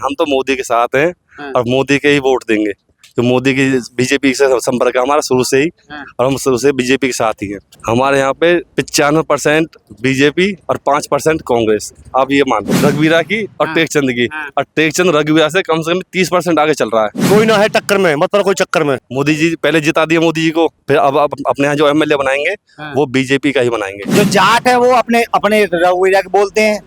हम तो मोदी के साथ हैं और मोदी के ही वोट देंगे। तो मोदी की बीजेपी से संपर्क है हमारा शुरू से ही, और हम शुरू से बीजेपी के साथ ही हैं। हमारे यहाँ पे 95% बीजेपी और 5% कांग्रेस। आप ये मान लो रघुवीरा की और टेकचंद की, और टेकचंद रघुवीरा से कम 30% आगे चल रहा है। कोई ना है टक्कर में, मत पर कोई चक्कर में। मोदी जी पहले जिता दिए मोदी जी को, फिर अब अपने यहाँ जो एमएलए बनाएंगे वो बीजेपी का ही बनाएंगे। जो जाट है वो अपने अपने रघुवीरा के बोलते हैं,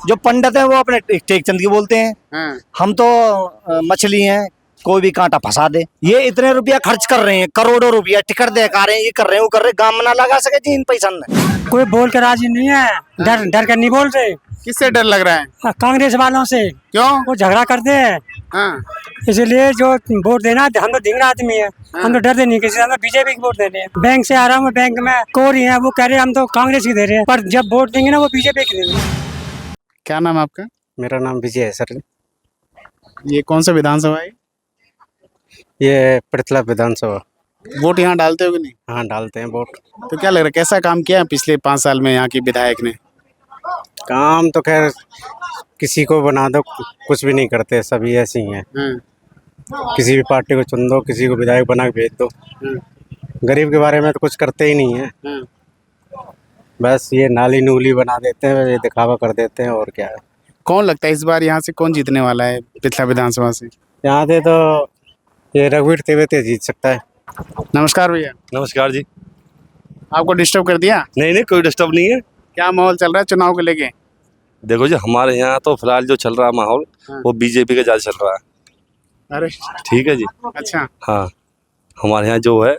जो पंडित है वो अपने टेकचंद की बोलते हैं। हम तो मछली हैं, कोई भी कांटा फंसा दे। ये इतने रुपया खर्च कर रहे हैं, करोड़ों रुपया टिकट देखा रहे हैं, ये कर रहे हैं, वो कर रहे हैं, गांव में ना लगा सके जी इन पैसा में। कोई बोल के राजी नहीं है, डर कर नहीं बोल रहे। किससे डर लग रहा है? कांग्रेस वालों से। क्यों? वो झगड़ा करते हैं, इसलिए जो वोट देना, हम तो धिंगड़ा आदमी है, हम तो डरते नहीं किसी से, हम तो बीजेपी की वोट देते हैं। बैंक से आ रहा हूँ, बैंक में कोरी है, वो कह रहे हैं हम तो कांग्रेस की दे रहे हैं, पर जब वोट देंगे ना वो बीजेपी की देंगे। क्या नाम है आपका? मेरा नाम विजय है सर। ये कौन सा विधानसभा है? ये पृथला विधानसभा। वोट यहाँ डालते हो कि नहीं? हाँ डालते हैं वोट। तो क्या लग रहा है, कैसा काम किया है पिछले 5 साल में यहाँ की विधायक ने? काम तो खैर किसी को बना दो कुछ भी नहीं करते, सभी ऐसे ही हैं। किसी भी पार्टी को चुन दो, किसी को विधायक बना के भेज दो, गरीब के बारे में तो कुछ करते ही नहीं है। बस ये नाली नूली बना देते हैं, ये दिखावा कर देते हैं, और क्या है। कौन लगता है इस बार यहाँ से कौन जीतने वाला है पिछला विधानसभा से? यहाँ से तो ये रघुवीर तेवते जीत सकता है। नमस्कार भैया। नमस्कार जी। आपको डिस्टर्ब कर दिया? नहीं कोई डिस्टर्ब नहीं है। क्या माहौल चल रहा है चुनाव को लेके? देखो जी, हमारे यहाँ तो फिलहाल जो चल रहा है माहौल वो बीजेपी का ज्यादा चल रहा है। अरे ठीक है जी। अच्छा, हाँ, हमारे यहाँ जो है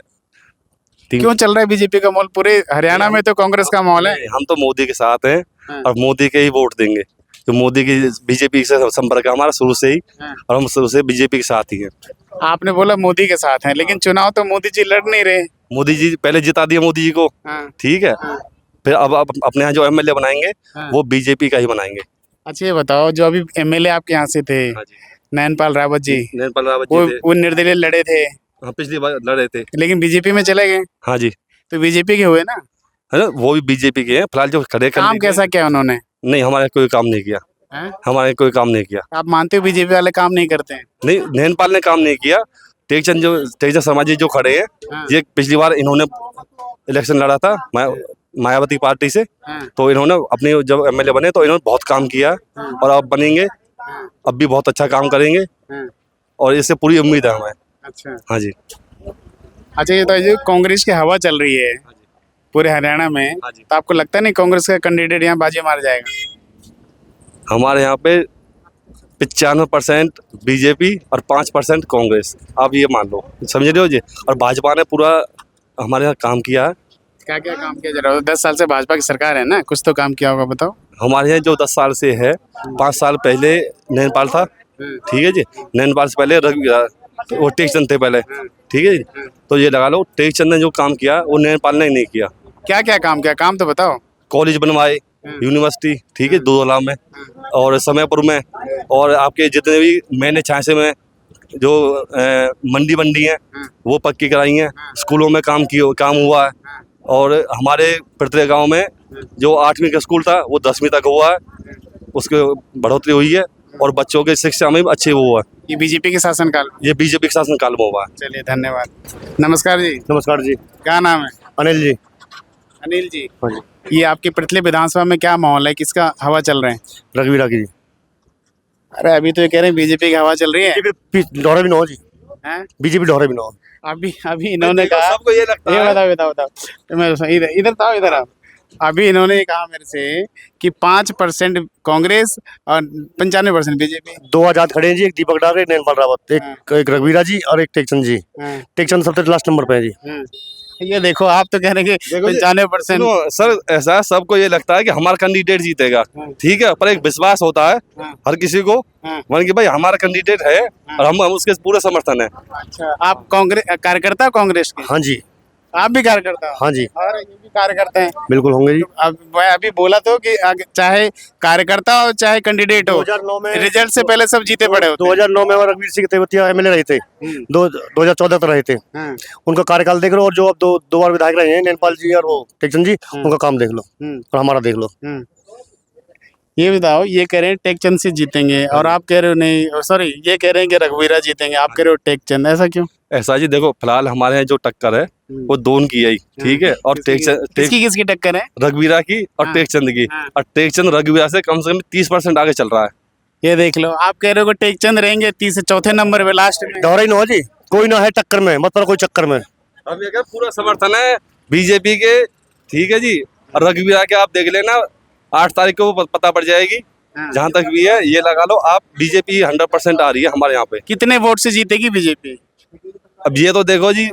क्यों चल रहा है बीजेपी का माहौल? पूरे हरियाणा में तो कांग्रेस का माहौल है। हम तो मोदी के साथ हैं और मोदी के ही वोट देंगे। तो मोदी की बीजेपी से संपर्क है हमारा शुरू से ही, और हम शुरू से बीजेपी के साथ ही हैं। आपने बोला मोदी के साथ हैं, लेकिन चुनाव तो मोदी जी लड़ नहीं रहे। मोदी जी पहले जिता दिए मोदी जी को, ठीक है, फिर अब अपने यहाँ जो एमएलए बनाएंगे वो बीजेपी का ही बनाएंगे। अच्छा ये बताओ, जो अभी एमएलए आपके यहाँ से थे, नैनपाल रावत जी, वो निर्दलीय लड़े थे। हाँ, पिछली बार लड़े थे, लेकिन बीजेपी में चले गए। हाँ जी। तो बीजेपी के हुए ना? है ना, वो भी बीजेपी के हैं फिलहाल जो खड़े। काम कैसा किया उन्होंने? नहीं, हमारे कोई काम नहीं किया। हमारे कोई काम नहीं किया। आप मानते हो बीजेपी वाले काम नहीं करते हैं? नहीं, नैनपाल ने काम नहीं किया। टेकचंद समाजी जो खड़े हैं, ये पिछली बार इन्होंने इलेक्शन लड़ा था मायावती पार्टी से, तो इन्होंने अपने जब एमएलए बने तो इन्होंने बहुत काम किया, और अब बनेंगे, अब भी बहुत अच्छा काम करेंगे, और इससे पूरी उम्मीद है हमें। अच्छा, हाँ जी। अच्छा ये तो जो कांग्रेस की हवा चल रही है पूरे हरियाणा में, तो आपको लगता नहीं कांग्रेस का कैंडिडेट यहाँ बाजी मार जाएगा? हमारे यहाँ पे 95% बीजेपी और 5% कांग्रेस। आप ये मान लो, समझ रहे हो जी। और भाजपा ने पूरा हमारे यहाँ काम किया है। क्या क्या काम किया जा रहा है? 10 साल से भाजपा की सरकार है ना, कुछ तो काम किया होगा, बताओ। हमारे यहाँ जो 10 साल से है, 5 साल पहले नैनपाल था, ठीक है जी। नैनपाल से पहले वो टेकचंद थे पहले, ठीक है जी। तो ये लगा लो टेकचंद ने जो काम किया वो नैनपाल ने नहीं किया। क्या क्या काम किया? काम तो बताओ। कॉलेज बनवाए, यूनिवर्सिटी, ठीक है, 2 लाख में, और समयपुर में, और आपके जितने भी मैंने छाछे में जो मंडी है वो पक्की कराई हैं। स्कूलों में काम हुआ है, और हमारे पृथ्वी गांव में जो 8वीं का स्कूल था वो 10वीं तक हुआ है, उसकी बढ़ोतरी हुई है, और बच्चों के शिक्षा में भी अच्छे हुआ है। ये बीजेपी के शासनकाल? ये बीजेपी के शासनकाल में हुआ है। चलिए धन्यवाद। नमस्कार जी। नमस्कार जी। क्या नाम है? अनिल जी। अनिल जी, ये आपकी पृथ्वी विधानसभा में क्या माहौल है, किसका हवा चल रहे हैं? रघुवीरा की जी। अरे अभी तो ये कह रहे हैं बीजेपी की हवा चल रही है। डोरे भी नो जी, बीजेपी डोरे भी नो। अभी इन्होंने कहा, सबको ये लगता है। बताओ इधर था, इधर आओ। अभी इन्होंने कहा मेरे से कि 5% कांग्रेस और 95% बीजेपी। 2 आजाद खड़े हैं जी, एक दीपक डार, एक नैनपाल रावत, एक रघुवीरा जी और एक टेकचंद जी। टेकचंद सबसे लास्ट नंबर पे है जी। ये देखो, आप तो कह रहे हैं कि 95%। सर ऐसा सबको ये लगता है कि हमारा कैंडिडेट जीतेगा, ठीक है, पर एक विश्वास होता है हर किसी को, मान कि भाई हमारा कैंडिडेट है और हम उसके पूरे समर्थन है। अच्छा, आप कांग्रेस कार्यकर्ता? कांग्रेस के? हाँ जी। आप भी कार्यकर्ता? हाँ जी। और ये भी कार्यकर्ता हैं? बिल्कुल होंगे जी। अब मैं अभी बोला तो कि चाहे कार्यकर्ता हो चाहे कैंडिडेट हो, 2009 में रिजल्ट से पहले सब जीते पड़े होते। 2009 में रघुवीर सिंह तेवतिया एमएलए रहे थे, 2014 तक रहे थे। उनका कार्यकाल देख लो, और जो अब दो बार विधायक रहे हैं नैनपाल जी और वो टेकचंद जी, उनका काम देख लो और हमारा देख लो। ये बताओ, ये कह रहे हैं टेकचंद से जीतेंगे और आप कह रहे हो नहीं, सॉरी, ये कह रहे हैं कि रघुवीरा जीतेंगे, आप कह रहे हो टेकचंद, ऐसा क्यों? ऐसा जी देखो, फिलहाल हमारे यहाँ जो टक्कर है वो दोनों की है, ठीक है। और किसकी किसकी टक्कर है? रघुवीरा की और हाँ, टेकचंद की। हाँ। और टेकचंद रघुवीरा से कम 30% आगे चल रहा है। ये देख लो, आप कह रहे हो कि टेकचंद रहेंगे तीसरे चौथे नंबर पे लास्ट में। दौरा ही ना हो जी, कोई ना है टक्कर में, मत पर कोई चक्कर में। अब ये क्या पूरा समर्थन है बीजेपी के, ठीक है जी। और रघुवीरा के आप देख लेना, 8 तारीख को वो पता पड़ जाएगी। हाँ। जहां तक भी है ये लगा लो आप, बीजेपी 100% आ रही है हमारे यहाँ पे। कितने वोट से जीतेगी बीजेपी? अब ये तो देखो जी,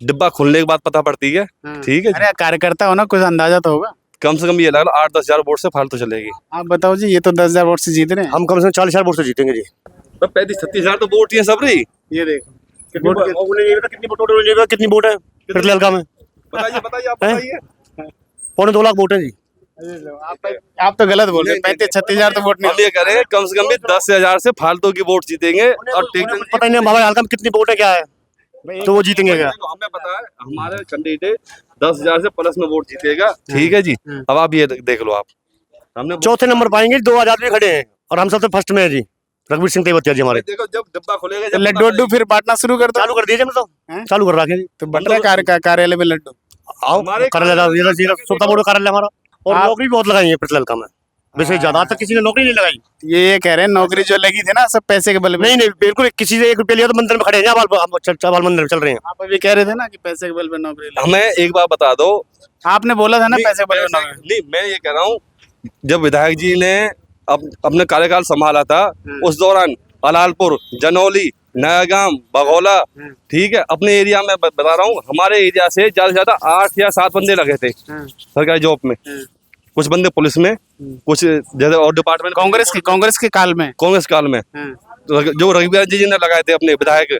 डिब्बा खुलने के बाद पता पड़ती है, ठीक है जी। अरे कार्यकर्ता हो ना, कुछ अंदाजा तो होगा। कम से कम ये लगा लो 8-10 हजार वोट से फालतू चलेगी। आप बताओ जी, ये तो 10,000 वोट से जीत रहे हैं। हम कम से कम 40,000 वोट से जीतेंगे जी। 35-36 हजार तो वोट ही है सब रही। ये देखो, कितनी वोट है पिछले हल्का में? बताइए आप बताइए। 2.25 लाख वोट है जी। आप तो गलत बोल रहे हैं, 35-36 हजार तो वोट हम नहीं। ये कह रहे हैं कम से कम भी 10,000 से फालतू की वोट जीतेंगे। और पता नहीं हमारे हल्का में कितनी वोट है, क्या है, तो वो जीतेंगे क्या? हमें पता है हमारे कैंडिडेट 10,000 से प्लस में वोट जीतेगा, ठीक है जी। अब आप ये देख लो, आप हमने चौथे नंबर पाएंगे, 2 आदमी खड़े हैं और हम सबसे फर्स्ट में है जी, रघुवीर सिंह तेवतिया जी हमारे। देखो जब डिब्बा खुलेगा, तो लड्डू फिर बांटना शुरू कर दो। चालू कर दीजिए, मतलब चालू कर रखे जी। तो बन रहा है कार्यालय में लड्डू। आओ कार्यालय, सुल्तान बोर्ड कार्यालय हमारा। और नौकरी बहुत लगाई है पिछले हल्का में, वैसे ज्यादा तक किसी ने नौकरी नहीं लगाई। ये कह रहे हैं नौकरी जो लगी थी ना, सब पैसे के बल पे। नहीं बिल्कुल, किसी से 1 रुपया लिया तो मंदिर में खड़े हैं, बाल मंदिर में चल रहे हैं। आप अभी कह रहे थे ना कि पैसे के बल पे नौकरी लगी। हमें एक बात बता दो, आपने बोला था ना पैसे के बल पे नौकरी। नहीं मैं ये कह रहा हूँ, जब विधायक जी ने अपने कार्यकाल संभाला था, उस दौरान अलालपुर, जनौली, नयागाम, बघौला, ठीक है, अपने एरिया में बता रहा हूँ, हमारे एरिया से ज्यादा 8 या 7 बंदे लगे थे सरकारी जॉब में। कुछ बंदे पुलिस में, कुछ जैसे और डिपार्टमेंट, कांग्रेस के काल में, कांग्रेस काल में जो रघुवीर जी ने लगाए थे अपने विधायक,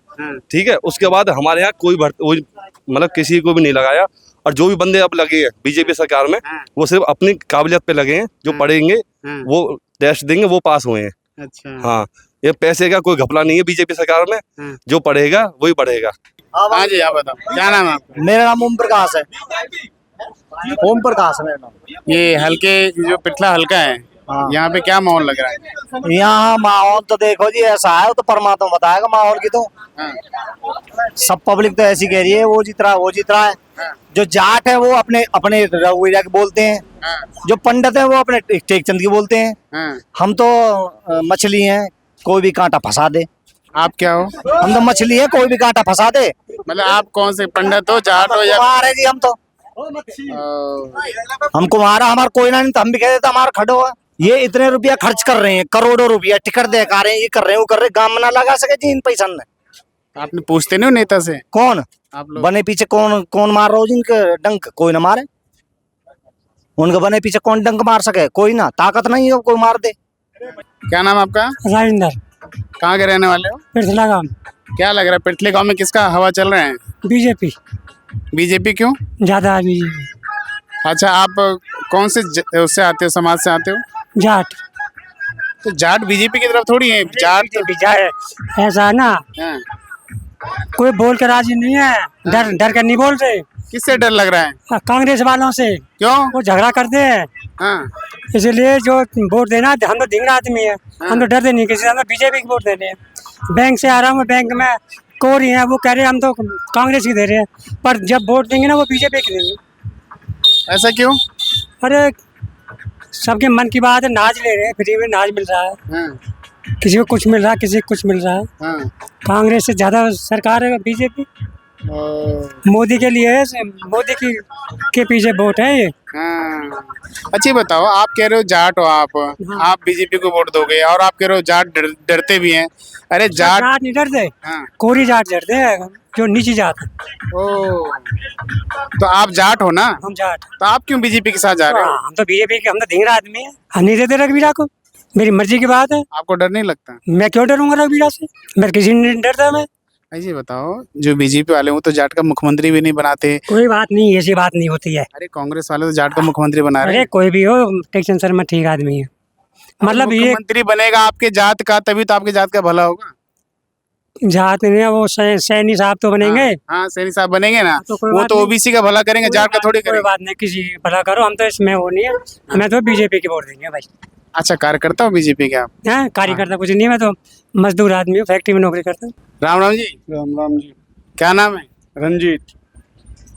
ठीक है। उसके बाद हमारे यहाँ कोई मतलब किसी को भी नहीं लगाया। और जो भी बंदे अब लगे हैं बीजेपी सरकार में, वो सिर्फ अपनी काबिलियत पे लगे हैं। जो पढ़ेंगे वो टेस्ट देंगे, वो पास हुए हैं। अच्छा, हाँ, ये पैसे का कोई घपला नहीं है बीजेपी सरकार में। जो पढ़ेगा वही बढ़ेगा। हाँ जी, आप बताओ क्या नाम है आपका? मेरा नाम ओम प्रकाश है। ओम प्रकाश है मेरा नाम। ये हल्के जो पिछला हल्का है, यहाँ पे क्या माहौल लग रहा है? यहाँ माहौल तो देखो जी ऐसा है, तो परमात्मा बताएगा माहौल की। तो सब पब्लिक तो ऐसी कह रही है वो जीत रहा है। जो जाट है वो अपने रघुवीरा के बोलते हैं, जो पंडित है वो अपने टेकचंद की बोलते हैं। हम तो मछली हैं, कोई भी कांटा फंसा दे। आप क्या हो? हम तो मछली है, कोई भी कांटा फंसा दे। मतलब आप कौन से पंडित हो, जाट हो या? कुमार है जी हम तो। हम कुमारा, हमारा कोई ना नहीं तो हम भी कह देते हमारा खड़ो है। ये इतने रुपया खर्च कर रहे हैं, करोड़ों रुपया टिकट देखा रहे हैं, ये कर रहे हैं, वो कर रहे हैं, गांव में ना लगा सके जी इन पैसा में। आपने पूछते नहीं हो नेता से? कौन आप लोग बने पीछे कौन मार रहा हो जिनके डंक? कोई ना मारे उनके बने पीछे, कौन डंक मार सके? कोई ना, ताकत नहीं है कोई मार दे। क्या नाम आपका? राजेंद्र, कहाँ के रहने वाले हो? पिरथला गांव, क्या लग रहा है पिछले गांव में किसका हवा चल रहा है? बीजेपी बीजेपी क्यों? ज्यादा है बीजेपी। अच्छा, आप कौन से उससे आते हो, समाज से आते हो? जाट, तो जाट बीजेपी की तरफ थोड़ी है, जाट तो जाट ऐसा है ना, हाँ। कोई बोल के राजी नहीं है। डर कर नहीं बोल रहे। किससे डर लग रहा है? कांग्रेस वालों से। क्यों? वो झगड़ा करते हैं, हाँ। इसलिए जो वोट देना, हम तो धिंगड़ा आदमी है, हम तो डरते नहीं किसी से, हम तो बीजेपी की वोट देने हैं। बैंक से आ रहा हूँ, बैंक में कोरी है, वो कह रहे हैं हम तो कांग्रेस की दे रहे हैं, पर जब वोट देंगे ना वो बीजेपी की देंगे। ऐसा क्यों? अरे सबके मन की बात है, नाज ले रहे हैं, फ्री में नाज मिल रहा है। हाँ, किसी को कुछ मिल रहा है, किसी को कुछ मिल रहा है। हाँ। कांग्रेस से ज्यादा सरकार है बीजेपी। मोदी के लिए है, मोदी के पीछे वोट है ये। हाँ। अच्छा बताओ, आप कह रहे हो जाट हो, आप बीजेपी को वोट दोगे, और आप कह रहे हो जाट डरते भी हैं। अरे जाट नहीं डरते, हाँ। कोरी जाट डरते हैं, जो नीची जात है। ओ, तो आप जाट हो ना? हम जाट। तो आप क्यों बीजेपी के साथ जा रहे हो? हम तो बीजेपी के, हम तो धिंगड़ा आदमी है, हम नहीं देते रघुवीरा को, मेरी मर्जी की बात है। आपको डर नहीं लगता? मैं क्यों डरूंगा रघुवीरा से? मैं किसी ने नहीं डरता। मैं ऐसे बताओ, जो बीजेपी वाले हो तो जाट का मुख्यमंत्री भी नहीं बनाते। कोई बात नहीं, ऐसी बात नहीं होती है। अरे कांग्रेस वाले तो जाट का मुख्यमंत्री बना रहे अरे हैं। कोई भी हो, टेक्शन शर्मा ठीक आदमी है। मतलब ये मुख्यमंत्री बनेगा आपके जात का, तभी तो आपके जात का भला होगा। जात नहीं है, वो सैनी साहब तो बनेंगे। हाँ सैनी साहब बनेंगे ना, तो कोई वो बात तो नहीं। ओबीसी का भला करेंगे, जाट का थोड़ी कोई करेंगे। बात नहीं, किसी भला करो, हम तो इसमें वो नहीं है, हमें तो बीजेपी की वोट देंगे भाई। अच्छा कार्यकर्ता हो बीजेपी के आप? हैं कार्यकर्ता कुछ नहीं, मैं तो मजदूर आदमी हूँ, फैक्ट्री में नौकरी करता हूँ। राम राम जी, राम राम जी। क्या नाम है? रंजीत।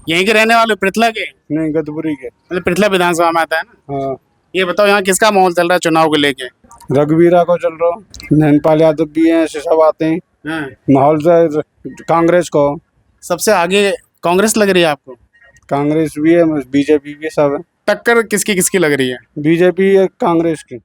यहीं के रहने वाले, पृथला के? नहीं, गदपुरी के। मतलब पृथला विधानसभा में आता है ना। हाँ, ये बताओ यहाँ किसका माहौल चल रहा है चुनाव को लेके? रघुवीरा को चल रहा, नैनपाल यादव भी हैं, ऐसे सब आते हैं। माहौल से कांग्रेस को, सबसे आगे कांग्रेस लग रही है आपको? कांग्रेस भी है, बीजेपी भी, सब है। टक्कर किसकी किसकी लग रही है? बीजेपी है कांग्रेस की।